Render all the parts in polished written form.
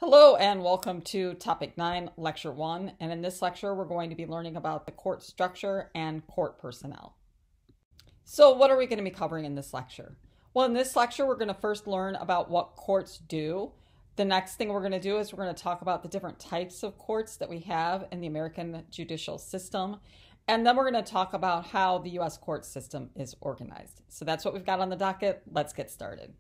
Hello and welcome to Topic 9, Lecture 1. And in this lecture, we're going to be learning about the court structure and court personnel. So what are we going to be covering in this lecture? Well, in this lecture, we're going to first learn about what courts do. The next thing we're going to do is we're going to talk about the different types of courts that we have in the American judicial system. And then we're going to talk about how the U.S. court system is organized. So that's what we've got on the docket. Let's get started.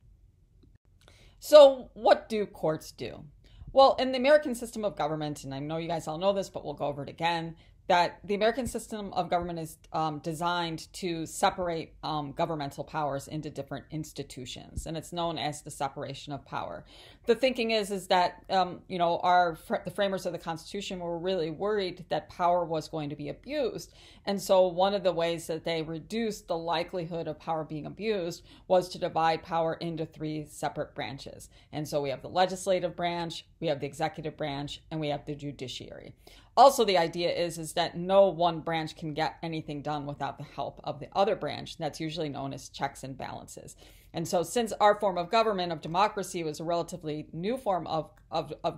So what do courts do? Well, in the American system of government, and I know you guys all know this, but we'll go over it again, that the American system of government is designed to separate governmental powers into different institutions, and it's known as the separation of power. The thinking is that the framers of the Constitution were really worried that power was going to be abused, and so one of the ways that they reduced the likelihood of power being abused was to divide power into three separate branches. And so we have the legislative branch, we have the executive branch, and we have the judiciary. Also, the idea is that no one branch can get anything done without the help of the other branch. That's usually known as checks and balances. And so since our form of government, of democracy, was a relatively new form of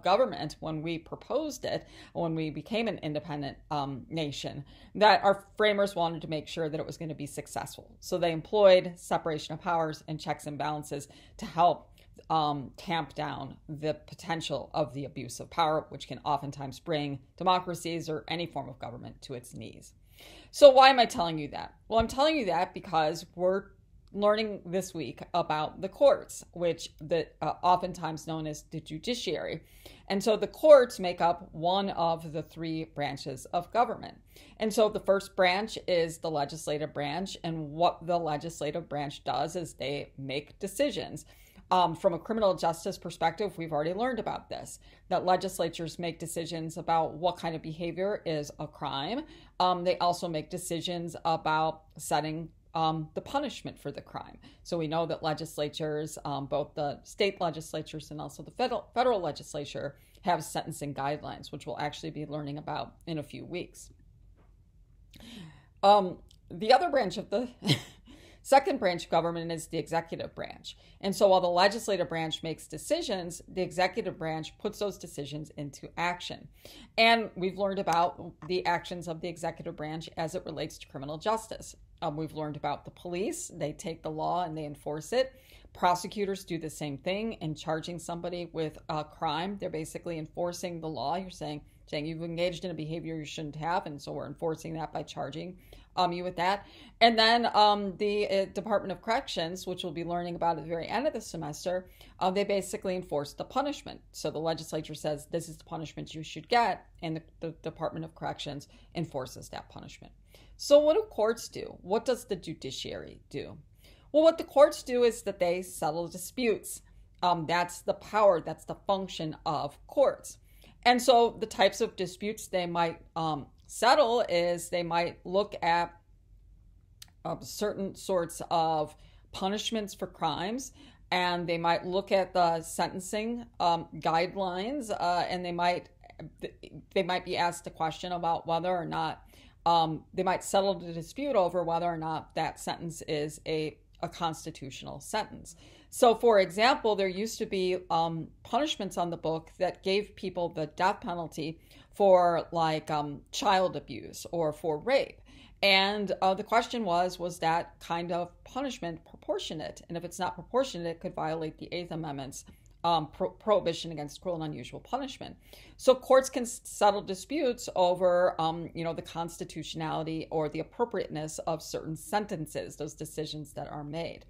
government when we proposed it, when we became an independent nation, that our framers wanted to make sure that it was going to be successful. So they employed separation of powers and checks and balances to help tamp down the potential of the abuse of power, which can oftentimes bring democracies or any form of government to its knees. So why am I telling you that? Well, I'm telling you that because we're learning this week about the courts, which oftentimes known as the judiciary. And so the courts make up one of the three branches of government. And so the first branch is the legislative branch. And what the legislative branch does is they make decisions. From a criminal justice perspective, we've already learned about this, that legislatures make decisions about what kind of behavior is a crime. They also make decisions about setting the punishment for the crime. So we know that legislatures, both the state legislatures and also the federal legislature, have sentencing guidelines, which we'll actually be learning about in a few weeks. The other branch of the second branch of government is the executive branch. And so while the legislative branch makes decisions, the executive branch puts those decisions into action. And we've learned about the actions of the executive branch as it relates to criminal justice. We've learned about the police. They take the law and they enforce it. Prosecutors do the same thing in charging somebody with a crime. They're basically enforcing the law. You're saying you've engaged in a behavior you shouldn't have, and so we're enforcing that by charging you with that. And then the Department of Corrections, which we'll be learning about at the very end of the semester, they basically enforce the punishment. So the legislature says this is the punishment you should get, and the Department of Corrections enforces that punishment. So what do courts do? What does the judiciary do? Well, what the courts do is that they settle disputes. That's the power, that's the function of courts. And so the types of disputes they might settle is they might look at certain sorts of punishments for crimes, and they might look at the sentencing guidelines, and they might be asked a question about whether or not they might settle the dispute over whether or not that sentence is a constitutional sentence. So, for example, there used to be punishments on the book that gave people the death penalty for child abuse or for rape. And the question was that kind of punishment proportionate? And if it's not proportionate, it could violate the Eighth Amendment's prohibition against cruel and unusual punishment. So courts can settle disputes over, the constitutionality or the appropriateness of certain sentences, those decisions that are made.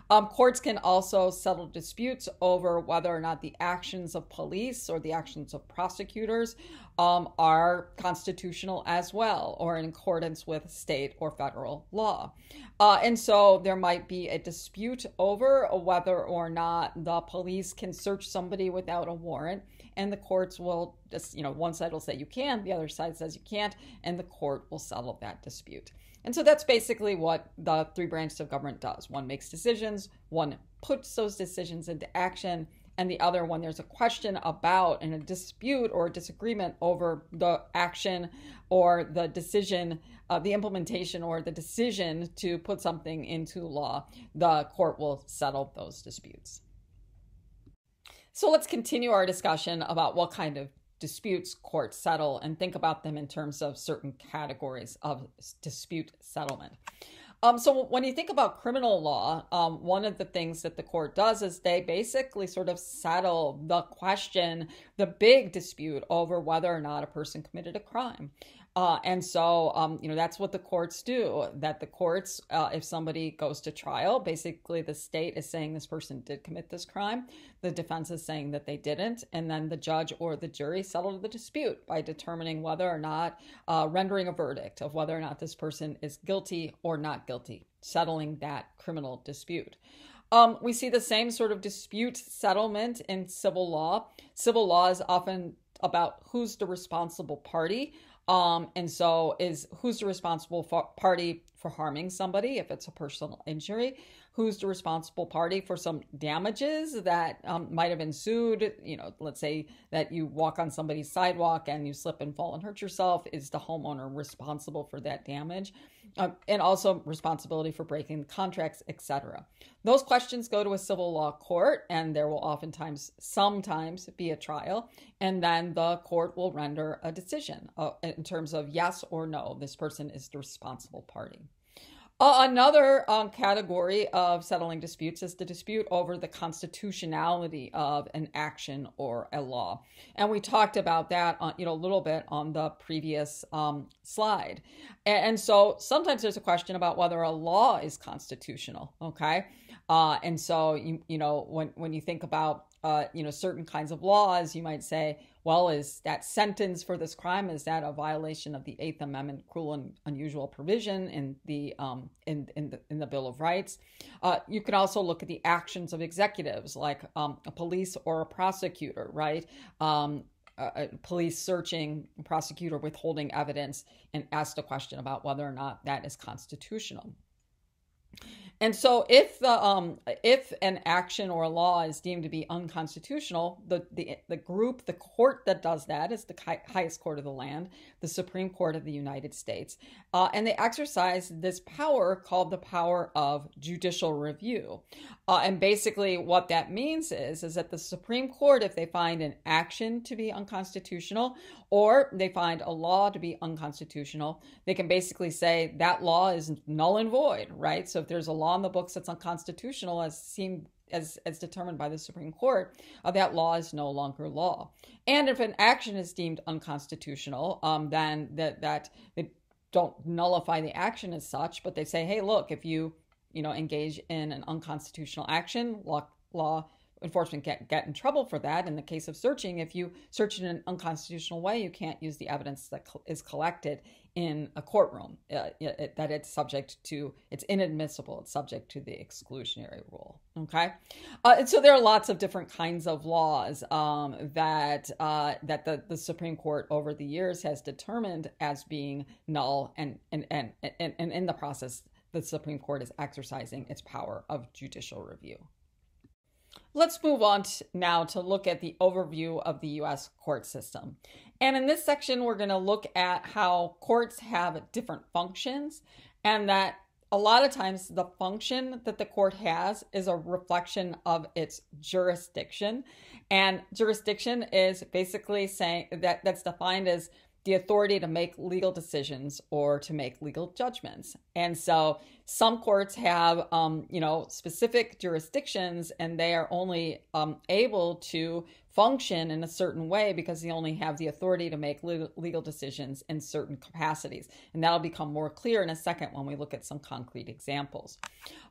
Courts can also settle disputes over whether or not the actions of police or the actions of prosecutors are constitutional as well, or in accordance with state or federal law. And so there might be a dispute over whether or not the police can search somebody without a warrant, and the courts will just, one side will say you can, the other side says you can't, and the court will settle that dispute. And so that's basically what the three branches of government does. One makes decisions, one puts those decisions into action, and the other, when there's a question about and a dispute or a disagreement over the action or the decision, the implementation or the decision to put something into law, the court will settle those disputes. So let's continue our discussion about what kind of disputes courts settle and think about them in terms of certain categories of dispute settlement. So when you think about criminal law, one of the things that the court does is they basically sort of settle the question, the big dispute over whether or not a person committed a crime. That's what the courts do, that the courts, if somebody goes to trial, basically the state is saying this person did commit this crime. The defense is saying that they didn't. And then the judge or the jury settled the dispute by determining whether or not, rendering a verdict of whether or not this person is guilty or not guilty, settling that criminal dispute. We see the same sort of dispute settlement in civil law. Civil law is often about who's the responsible party. Who's the responsible party for harming somebody if it's a personal injury? Who's the responsible party for some damages that might have ensued? Let's say that you walk on somebody's sidewalk and you slip and fall and hurt yourself. Is the homeowner responsible for that damage? And also responsibility for breaking contracts, etc. Those questions go to a civil law court, and there will sometimes be a trial, and then the court will render a decision in terms of yes or no, this person is the responsible party. Another category of settling disputes is the dispute over the constitutionality of an action or a law. And we talked about that a little bit on the previous slide. And so sometimes there's a question about whether a law is constitutional, okay? When you think about certain kinds of laws, you might say, well, is that sentence for this crime, is that a violation of the Eighth Amendment cruel and unusual provision in the Bill of Rights? You can also look at the actions of executives, like a police or a prosecutor, right? A police searching, a prosecutor withholding evidence, and ask the question about whether or not that is constitutional. And so if an action or a law is deemed to be unconstitutional, the court that does that is the highest court of the land, the Supreme Court of the United States. And they exercise this power called the power of judicial review. And basically what that means is that the Supreme Court, if they find an action to be unconstitutional or they find a law to be unconstitutional, they can basically say that law is null and void, right? So if there's a law in the books that's unconstitutional as determined by the Supreme Court, that law is no longer law. And if an action is deemed unconstitutional, then that they don't nullify the action as such, but they say, hey, look, if you engage in an unconstitutional action, law enforcement can't get in trouble for that. In the case of searching, if you search in an unconstitutional way, you can't use the evidence that is collected in a courtroom, that it's inadmissible. It's subject to the exclusionary rule. Okay. And so there are lots of different kinds of laws that the Supreme Court over the years has determined as being null, and in the process, the Supreme Court is exercising its power of judicial review. Let's move on now to look at the overview of the U.S. court system. And in this section, we're going to look at how courts have different functions, and that a lot of times the function that the court has is a reflection of its jurisdiction. And jurisdiction is basically saying that's defined as the authority to make legal decisions or to make legal judgments. And so some courts have, specific jurisdictions, and they are only able to function in a certain way because they only have the authority to make legal decisions in certain capacities. And that'll become more clear in a second when we look at some concrete examples.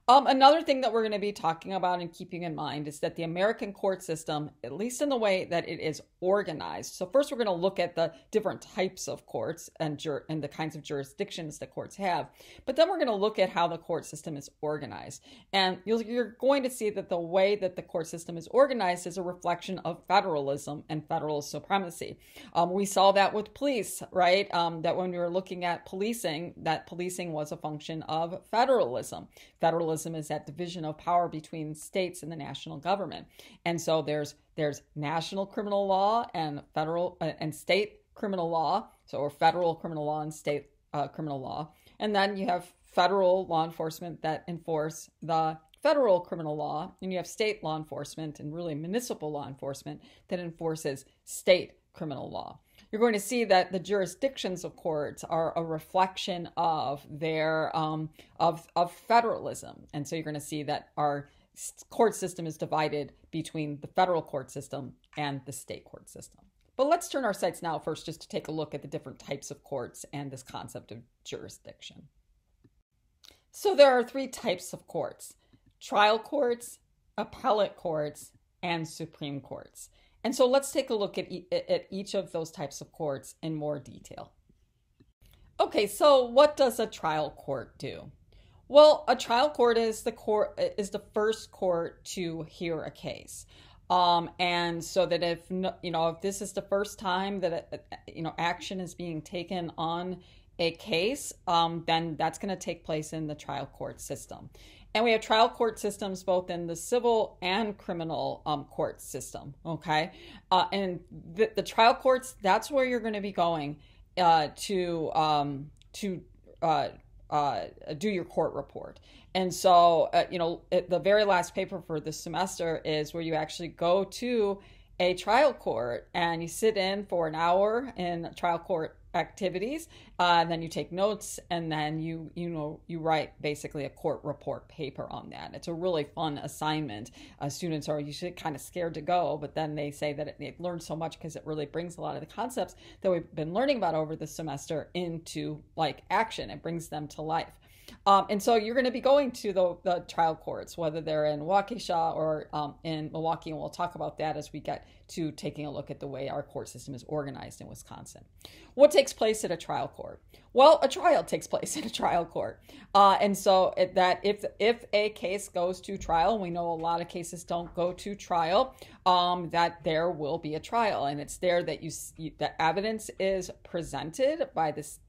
Another thing that we're going to be talking about and keeping in mind is that the American court system, at least in the way that it is organized. So first, we're going to look at the different types of courts and the kinds of jurisdictions that courts have. But then we're going to look at how the court system is organized. And you're going to see that the way that the court system is organized is a reflection of federalism and federal supremacy. We saw that with police, right? That when we were looking at policing, that policing was a function of federalism. Federalism is that division of power between states and the national government. And so there's national criminal law and federal and state criminal law, or federal criminal law and state criminal law. And then you have federal law enforcement that enforce the federal criminal law, and you have state law enforcement and really municipal law enforcement that enforces state criminal law. You're going to see that the jurisdictions of courts are a reflection of their of federalism, and so you're going to see that our court system is divided between the federal court system and the state court system. But let's turn our sights now first just to take a look at the different types of courts and this concept of jurisdiction. So there are three types of courts: trial courts, appellate courts, and Supreme Courts. And so let's take a look at each of those types of courts in more detail. Okay, so what does a trial court do? Well, a trial court is the first court to hear a case. And so that if this is the first time that action is being taken on a case, then that's going to take place in the trial court system. And we have trial court systems both in the civil and criminal court system, okay? And the trial courts, that's where you're going to be going to do your court report. And so, the very last paper for this semester is where you actually go to a trial court and you sit in for an hour in trial court activities, then you take notes, and then you write basically a court report paper on that. It's a really fun assignment. Students are usually kind of scared to go, but then they say that they've learned so much because it really brings a lot of the concepts that we've been learning about over the semester into action. It brings them to life. And so you're going to be going to the trial courts, whether they're in Waukesha or in Milwaukee, and we'll talk about that as we get to taking a look at the way our court system is organized in Wisconsin. What takes place at a trial court? Well, a trial takes place in a trial court. And so if a case goes to trial, and we know a lot of cases don't go to trial, that there will be a trial. And it's there that the evidence is presented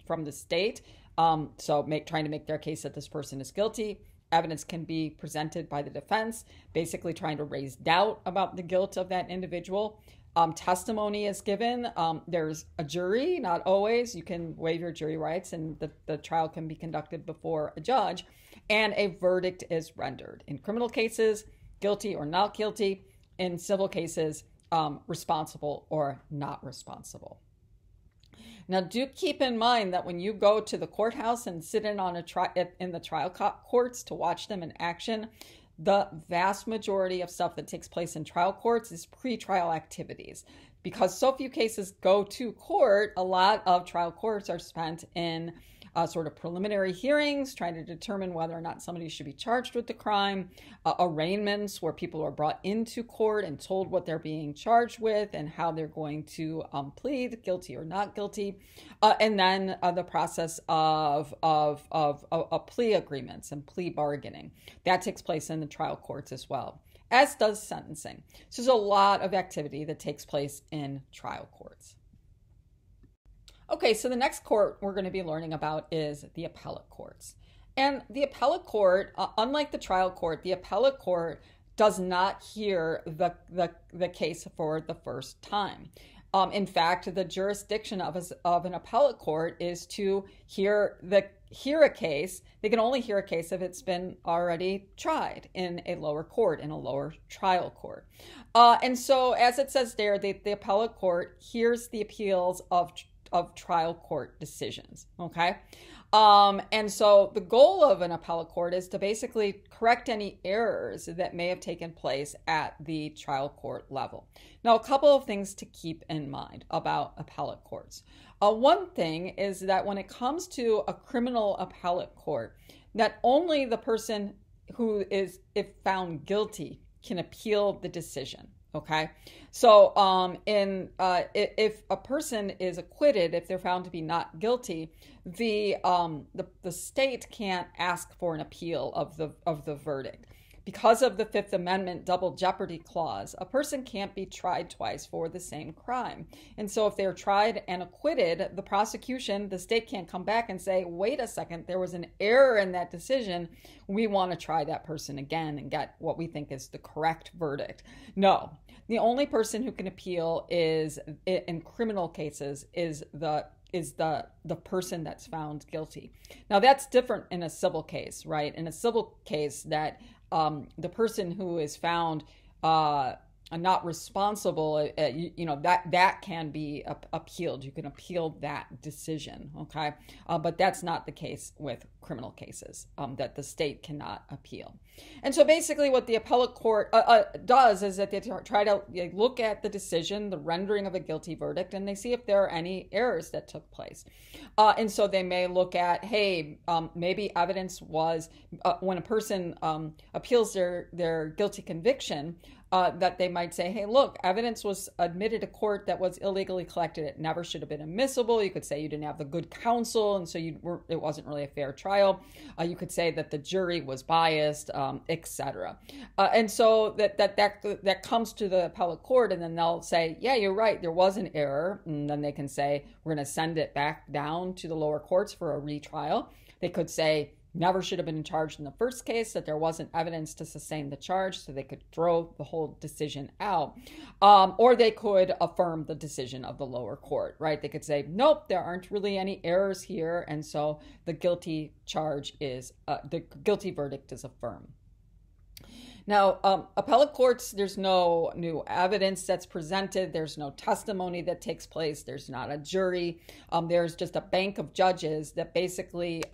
from the state. Trying to make their case that this person is guilty. Evidence can be presented by the defense, basically trying to raise doubt about the guilt of that individual. Testimony is given. There's a jury, not always. You can waive your jury rights, and the trial can be conducted before a judge, and a verdict is rendered. In criminal cases, guilty or not guilty. In civil cases, responsible or not responsible. Now, do keep in mind that when you go to the courthouse and sit in on in the trial courts to watch them in action, the vast majority of stuff that takes place in trial courts is pre-trial activities. Because so few cases go to court, a lot of trial courts are spent in sort of preliminary hearings, trying to determine whether or not somebody should be charged with the crime, arraignments where people are brought into court and told what they're being charged with and how they're going to plead guilty or not guilty, and then the process of plea agreements and plea bargaining. That takes place in the trial courts as well, as does sentencing. So there's a lot of activity that takes place in trial courts. Okay, so the next court we're going to be learning about is the appellate courts. And the appellate court, unlike the trial court, the appellate court does not hear the case for the first time. In fact, the jurisdiction of an appellate court is to hear a case. They can only hear a case if it's been already tried in a lower court, in a lower trial court. And so, as it says there, the appellate court hears the appeals of trial court decisions, okay? And so the goal of an appellate court is to basically correct any errors that may have taken place at the trial court level. Now, a couple of things to keep in mind about appellate courts. One thing is that when it comes to a criminal appellate court, not only the person who is, if found guilty, can appeal the decision. Okay, so if a person is acquitted, if they're found to be not guilty, the state can't ask for an appeal of the verdict. Because of the Fifth Amendment double jeopardy clause, a person can't be tried twice for the same crime. And so if they're tried and acquitted, the prosecution, the state can't come back and say, wait a second, there was an error in that decision. We want to try that person again and get what we think is the correct verdict. No, the only person who can appeal is, in criminal cases, is the person that's found guilty. Now that's different in a civil case, right? In a civil case, that the person who is found not responsible, that can be appealed. You can appeal that decision, okay? But that's not the case with criminal cases, that the state cannot appeal. And so basically what the appellate court does is that they try to look at the decision, the rendering of a guilty verdict, and they see if there are any errors that took place. And so they may look at, hey, maybe evidence was, when a person appeals their guilty conviction, that they might say, hey, look, evidence was admitted to court that was illegally collected. It never should have been admissible. You could say you didn't have the good counsel, and so it wasn't really a fair trial. You could say that the jury was biased, etc. And so that comes to the appellate court, and then they'll say, yeah, you're right, there was an error. And then they can say, we're going to send it back down to the lower courts for a retrial. They could say, never should have been charged in the first case, that there wasn't evidence to sustain the charge, so they could throw the whole decision out. Or they could affirm the decision of the lower court, right? They could say, nope, there aren't really any errors here, and so the guilty verdict is affirmed. Now, appellate courts, there's no new evidence that's presented. There's no testimony that takes place. There's not a jury. There's just a bank of judges that basically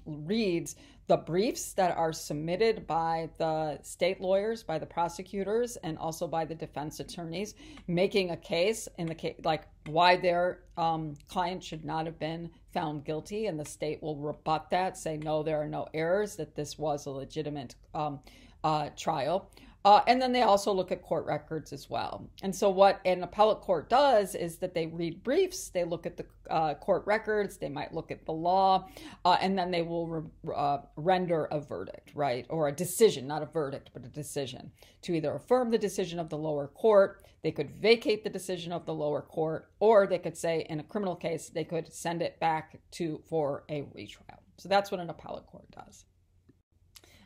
reads the briefs that are submitted by the state lawyers, by the prosecutors, and also by the defense attorneys, making a case in the case, like why their client should not have been found guilty, and the state will rebut that, say, no, there are no errors, that this was a legitimate trial. And then they also look at court records as well. And so what an appellate court does is that they read briefs, they look at the court records, they might look at the law, and then they will render a verdict, right? Or a decision, not a verdict, but a decision, to either affirm the decision of the lower court, they could vacate the decision of the lower court, or they could say, in a criminal case, they could send it back for a retrial. So that's what an appellate court does.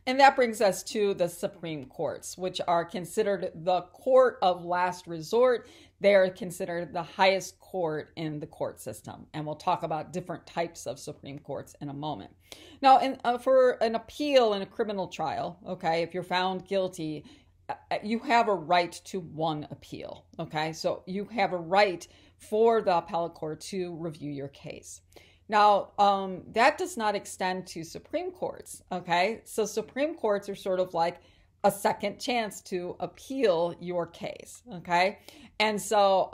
And that brings us to the Supreme Courts, which are considered the court of last resort. They are considered the highest court in the court system. And we'll talk about different types of Supreme Courts in a moment. Now, for an appeal in a criminal trial, okay, if you're found guilty, you have a right to one appeal, okay? So you have a right for the appellate court to review your case. Now, that does not extend to Supreme Courts, okay? So Supreme Courts are sort of like a second chance to appeal your case, okay? And so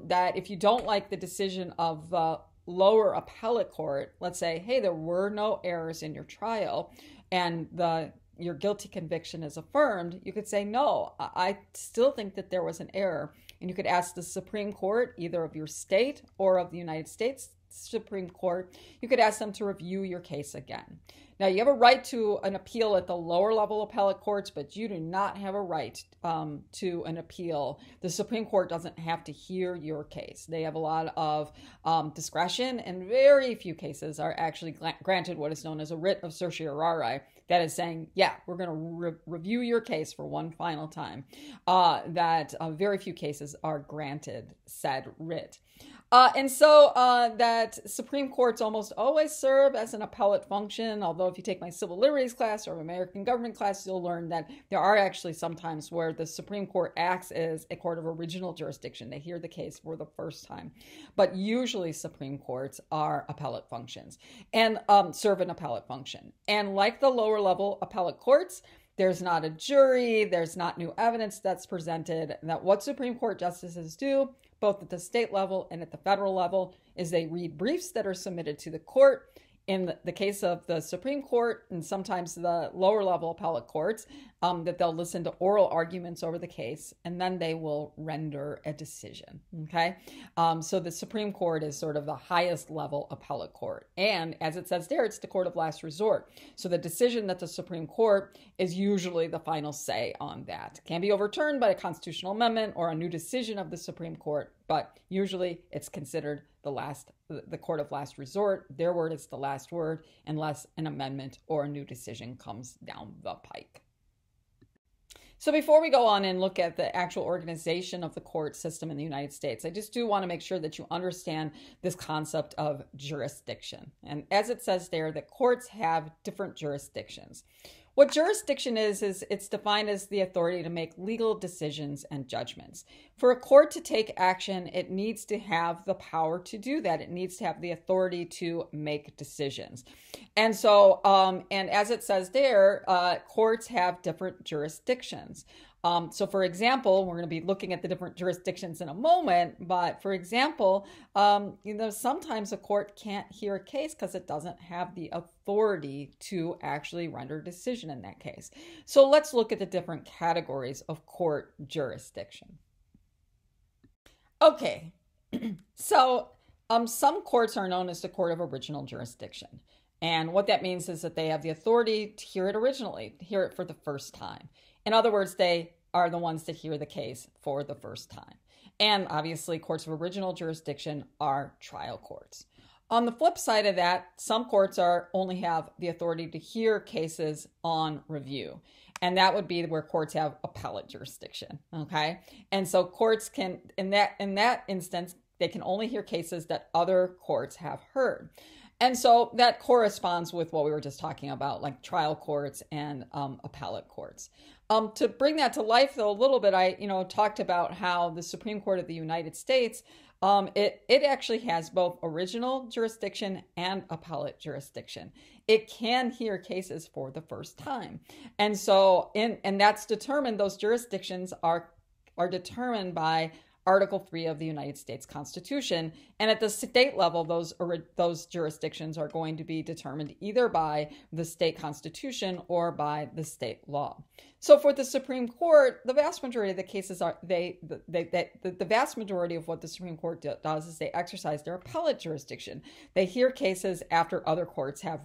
that if you don't like the decision of the lower appellate court, let's say, hey, there were no errors in your trial, and your guilty conviction is affirmed, you could say, no, I still think that there was an error. And you could ask the Supreme Court, either of your state or of the United States Supreme Court, you could ask them to review your case again. Now, you have a right to an appeal at the lower level appellate courts, but you do not have a right to an appeal. The Supreme Court doesn't have to hear your case. They have a lot of discretion, and very few cases are actually granted what is known as a writ of certiorari. That is saying, yeah, we're going to review your case for one final time. Very few cases are granted said writ. And so that Supreme Courts almost always serve as an appellate function, although if you take my civil liberties class or American government class, you'll learn that there are actually sometimes where the Supreme Court acts as a court of original jurisdiction. They hear the case for the first time. But usually Supreme Courts are appellate functions and serve an appellate function. And like the lower level appellate courts, there's not a jury, there's not new evidence that's presented. That what Supreme Court justices do, both at the state level and at the federal level, is they read briefs that are submitted to the court. In the case of the Supreme Court and sometimes the lower level appellate courts, that they'll listen to oral arguments over the case, and then they will render a decision, okay? So the Supreme Court is sort of the highest level appellate court. And as it says there, it's the court of last resort. So the decision that the Supreme Court is usually the final say on that. It can be overturned by a constitutional amendment or a new decision of the Supreme Court, but usually it's considered the court of last resort. Their word is the last word unless an amendment or a new decision comes down the pike. So before we go on and look at the actual organization of the court system in the United States, I just do want to make sure that you understand this concept of jurisdiction. And as it says there, that courts have different jurisdictions. What jurisdiction is it's defined as the authority to make legal decisions and judgments. For a court to take action, it needs to have the power to do that. It needs to have the authority to make decisions. And so, and as it says there, courts have different jurisdictions. So for example, we're going to be looking at the different jurisdictions in a moment, but for example, sometimes a court can't hear a case because it doesn't have the authority to actually render a decision in that case. So let's look at the different categories of court jurisdiction. Okay, so some courts are known as the court of original jurisdiction. And what that means is that they have the authority to hear it originally, to hear it for the first time. In other words, they are the ones that hear the case for the first time. And obviously, courts of original jurisdiction are trial courts. On the flip side of that, some courts only have the authority to hear cases on review. And that would be where courts have appellate jurisdiction, okay? And so courts can, in that instance, they can only hear cases that other courts have heard. And so that corresponds with what we were just talking about, like trial courts and appellate courts. To bring that to life, though, a little bit, I talked about how the Supreme Court of the United States, it actually has both original jurisdiction and appellate jurisdiction. It can hear cases for the first time, and so and that's determined. Those jurisdictions are determined by Article 3 of the United States Constitution. And at the state level, those jurisdictions are going to be determined either by the state constitution or by the state law. So for the Supreme Court, the vast majority of the cases are the vast majority of what the Supreme Court does is they exercise their appellate jurisdiction. They hear cases after other courts have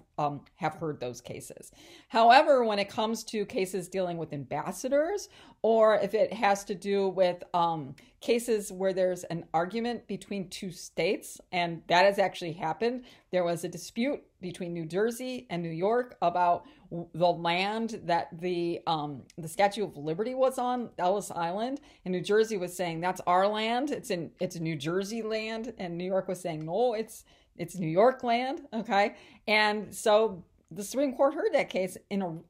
heard those cases. However, when it comes to cases dealing with ambassadors, or if it has to do with cases where there's an argument between two states, and that has actually happened. There was a dispute between New Jersey and New York about the land that the Statue of Liberty was on, Ellis Island, and New Jersey was saying that's our land. It's New Jersey land, and New York was saying no, it's New York land. Okay, and so the Supreme Court heard that case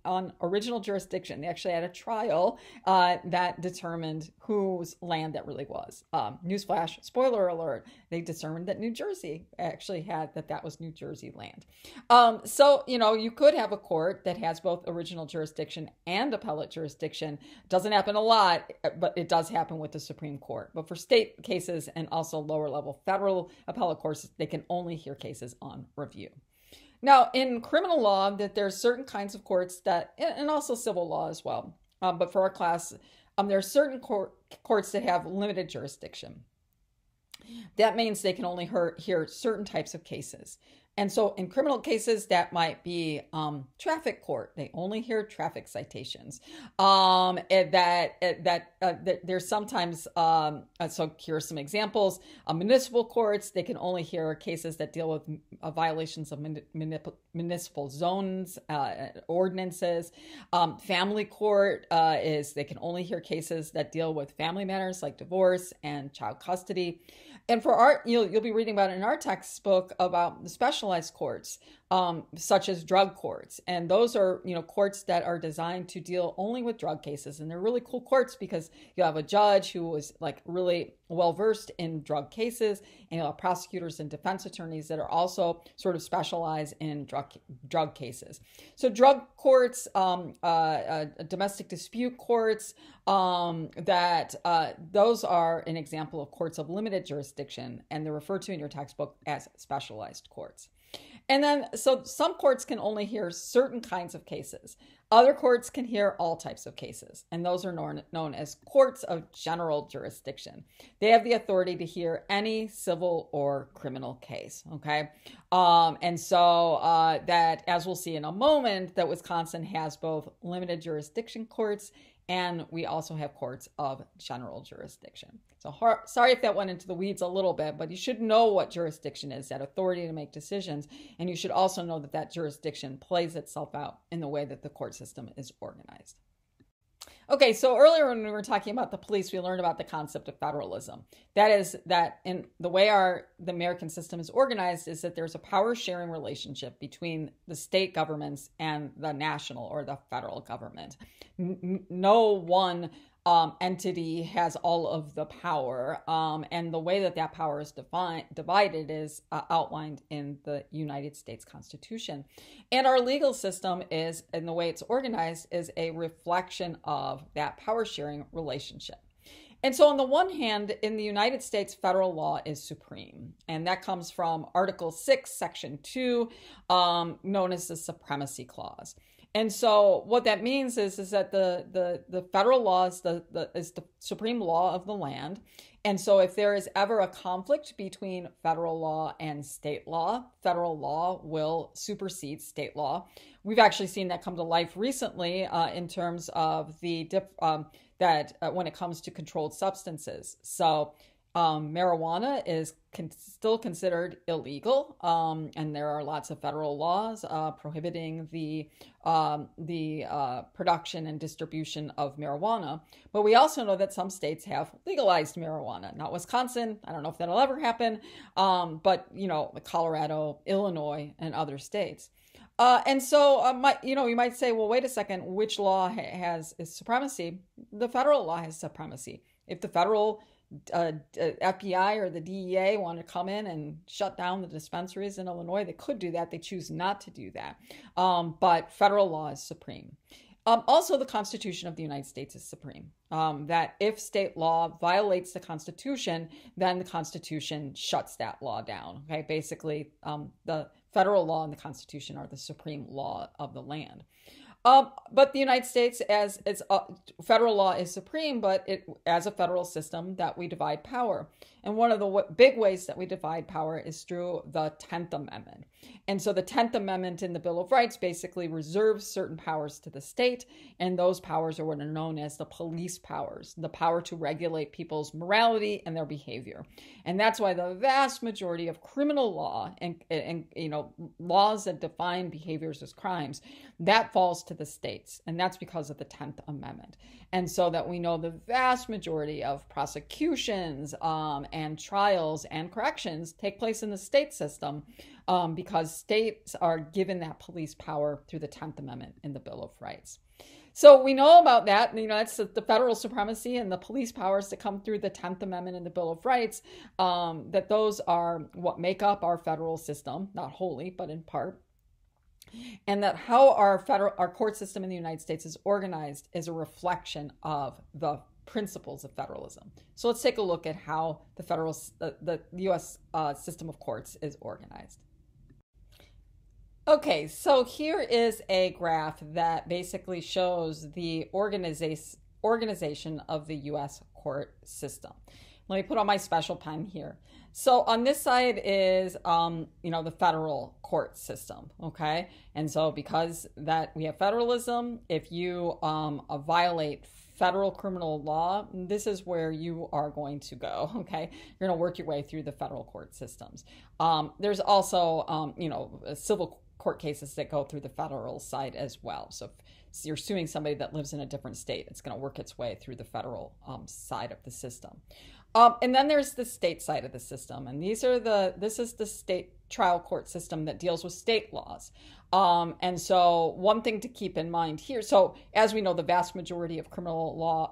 on original jurisdiction. They actually had a trial that determined whose land that really was. Newsflash, spoiler alert, they determined that New Jersey actually had that was New Jersey land. So, you could have a court that has both original jurisdiction and appellate jurisdiction. Doesn't happen a lot, but it does happen with the Supreme Court. But for state cases and also lower level federal appellate courts, they can only hear cases on review. Now, in criminal law, that there's certain kinds of courts that, and also civil law as well. But for our class, there are certain courts that have limited jurisdiction. That means they can only hear certain types of cases. And so in criminal cases, that might be traffic court. They only hear traffic citations. There's sometimes, so here are some examples. Municipal courts, they can only hear cases that deal with violations of municipal zones, ordinances. Family court they can only hear cases that deal with family matters like divorce and child custody. And for you'll be reading about it in our textbook about the specialized courts, such as drug courts. And those are, courts that are designed to deal only with drug cases. And they're really cool courts because you have a judge who is like really well-versed in drug cases, and you'll have prosecutors and defense attorneys that are also sort of specialized in drug cases. So drug courts, domestic dispute courts, those are an example of courts of limited jurisdiction, and they're referred to in your textbook as specialized courts. And then, so some courts can only hear certain kinds of cases. Other courts can hear all types of cases, and those are known as courts of general jurisdiction. They have the authority to hear any civil or criminal case, okay? And so that, as we'll see in a moment, that Wisconsin has both limited jurisdiction courts, and we also have courts of general jurisdiction. So sorry if that went into the weeds a little bit, but you should know what jurisdiction is, that authority to make decisions. And you should also know that jurisdiction plays itself out in the way that the court system is organized. Okay, so earlier when we were talking about the police, we learned about the concept of federalism. That is that in the way the American system is organized is that there's a power sharing relationship between the state governments and the national or the federal government. No one entity has all of the power, and the way that power is divided is outlined in the United States Constitution. And our legal system is, and the way it's organized, is a reflection of that power sharing relationship. And so on the one hand, in the United States, federal law is supreme. And that comes from Article 6, Section 2, known as the Supremacy Clause. And so what that means is that the federal law is the supreme law of the land. And so if there is ever a conflict between federal law and state law, federal law will supersede state law. We've actually seen that come to life recently in terms of when it comes to controlled substances. So marijuana is still considered illegal, and there are lots of federal laws prohibiting the production and distribution of marijuana. But we also know that some states have legalized marijuana. Not Wisconsin. I don't know if that'll ever happen, but Colorado, Illinois, and other states. And so, you might say, well, wait a second, which law is supremacy? The federal law has supremacy. If the federal FBI or the DEA want to come in and shut down the dispensaries in Illinois, they could do that. They choose not to do that. But federal law is supreme. Also, the Constitution of the United States is supreme. That if state law violates the Constitution, then the Constitution shuts that law down. Okay, basically, the federal law and the Constitution are the supreme law of the land. But the United States, as its federal law is supreme, but as a federal system that we divide power. And one of the big ways that we divide power is through the 10th Amendment. And so the 10th Amendment in the Bill of Rights basically reserves certain powers to the state, and those powers are what are known as the police powers, the power to regulate people's morality and their behavior. And that's why the vast majority of criminal law and laws that define behaviors as crimes, that falls to the states. And that's because of the 10th Amendment. And so that we know the vast majority of prosecutions and trials and corrections take place in the state system because states are given that police power through the 10th Amendment in the Bill of Rights. So we know about that. That's the federal supremacy and the police powers that come through the 10th Amendment in the Bill of Rights, that those are what make up our federal system, not wholly, but in part. And that how our court system in the United States is organized is a reflection of the principles of federalism. So let's take a look at how the U.S. System of courts is organized. Okay, so here is a graph that basically shows the organization of the U.S. court system. Let me put on my special pen here. So on this side is, the federal court system, okay? And so because that we have federalism, if you violate federal criminal law, this is where you are going to go, okay? You're going to work your way through the federal court systems. There's also, civil court cases that go through the federal side as well. So if you're suing somebody that lives in a different state, it's going to work its way through the federal side of the system. And then there's the state side of the system. And this is the state trial court system that deals with state laws. And so one thing to keep in mind here, so as we know, the vast majority of criminal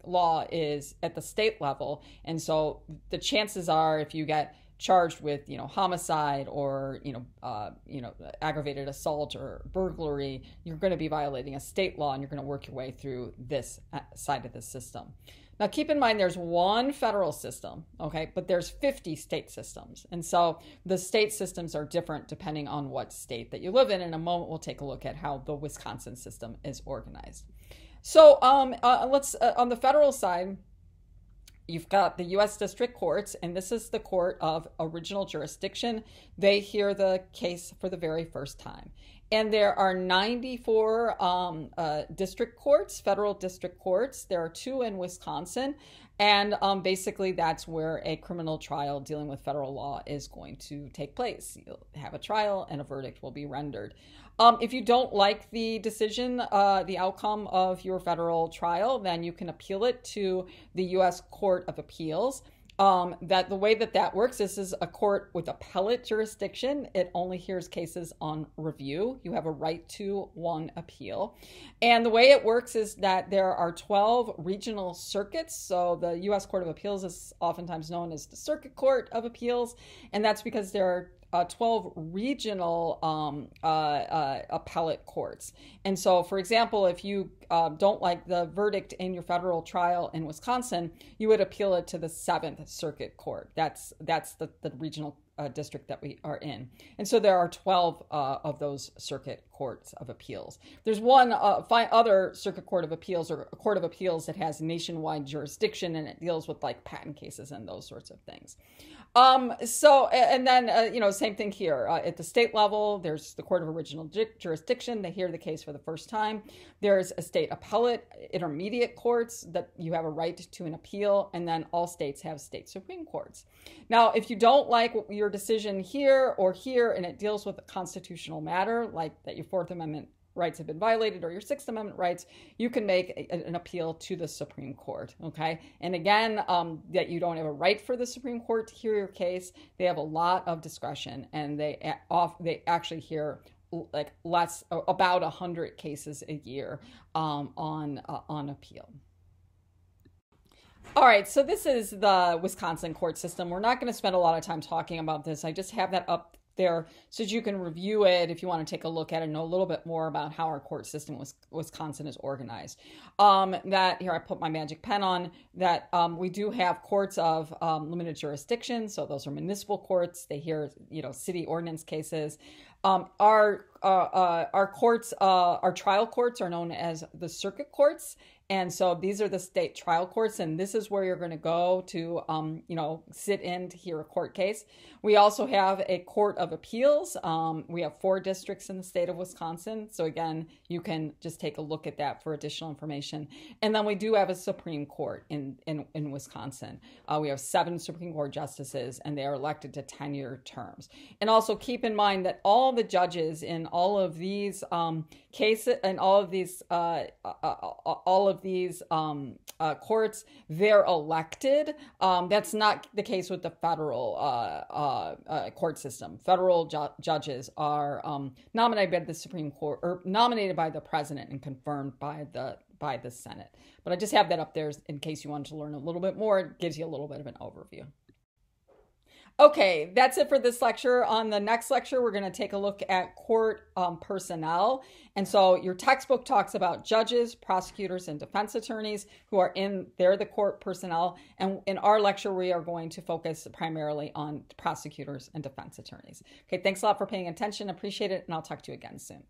law is at the state level. And so the chances are if you get charged with, homicide or, aggravated assault or burglary, you're going to be violating a state law and you're going to work your way through this side of the system. Now, keep in mind, there's one federal system, okay, but there's 50 state systems. And so the state systems are different depending on what state that you live in. In a moment, we'll take a look at how the Wisconsin system is organized. So let's on the federal side, you've got the U.S. district courts, and this is the court of original jurisdiction. They hear the case for the very first time. And there are 94 district courts, federal district courts. There are 2 in Wisconsin. And basically, that's where a criminal trial dealing with federal law is going to take place. You'll have a trial and a verdict will be rendered. If you don't like the decision, the outcome of your federal trial, then you can appeal it to the U.S. Court of Appeals. That the way that works, this is a court with appellate jurisdiction. It only hears cases on review. You have a right to one appeal. And the way it works is that there are 12 regional circuits. So the U.S. Court of Appeals is oftentimes known as the Circuit Court of Appeals. And that's because there are 12 regional appellate courts. And so, for example, if you don't like the verdict in your federal trial in Wisconsin, you would appeal it to the 7th Circuit Court. That's the regional district that we are in. And so there are 12 of those circuit courts of appeals. There's one other circuit court of appeals, or a court of appeals, that has nationwide jurisdiction, and it deals with like patent cases and those sorts of things. Same thing here. At the state level, there's the Court of Original Jurisdiction. They hear the case for the first time. There's a state appellate, intermediate courts that you have a right to an appeal, and then all states have state Supreme Courts. Now, if you don't like your decision here or here, and it deals with a constitutional matter, like that your Fourth Amendment rights have been violated or your Sixth Amendment rights, you can make an appeal to the Supreme Court, okay? And again, that you don't have a right for the Supreme Court to hear your case. They have a lot of discretion, and they actually hear like about 100 cases a year on appeal. All right, so this is the Wisconsin court system. We're not going to spend a lot of time talking about this. I just have that up there so that you can review it if you want to take a look at it and know a little bit more about how our court system Wisconsin is organized. That here I put my magic pen on that we do have courts of limited jurisdiction, so those are municipal courts. They hear city ordinance cases. Our courts, our trial courts are known as the circuit courts. And so these are the state trial courts, and this is where you're going to go to, sit in to hear a court case. We also have a court of appeals. We have 4 districts in the state of Wisconsin. So again, you can just take a look at that for additional information. And then we do have a Supreme Court in Wisconsin. We have 7 Supreme Court justices, and they are elected to 10-year terms. And also keep in mind that all the judges in all of these cases and all of these courts, they're elected. That's not the case with the federal court system. Federal judges are nominated by the Supreme Court, or nominated by the president and confirmed by the Senate. But I just have that up there in case you wanted to learn a little bit more. It gives you a little bit of an overview. Okay, that's it for this lecture. On the next lecture, we're going to take a look at court personnel. And so your textbook talks about judges, prosecutors, and defense attorneys who are they're the court personnel. And in our lecture, we are going to focus primarily on prosecutors and defense attorneys. Okay, thanks a lot for paying attention. Appreciate it, and I'll talk to you again soon.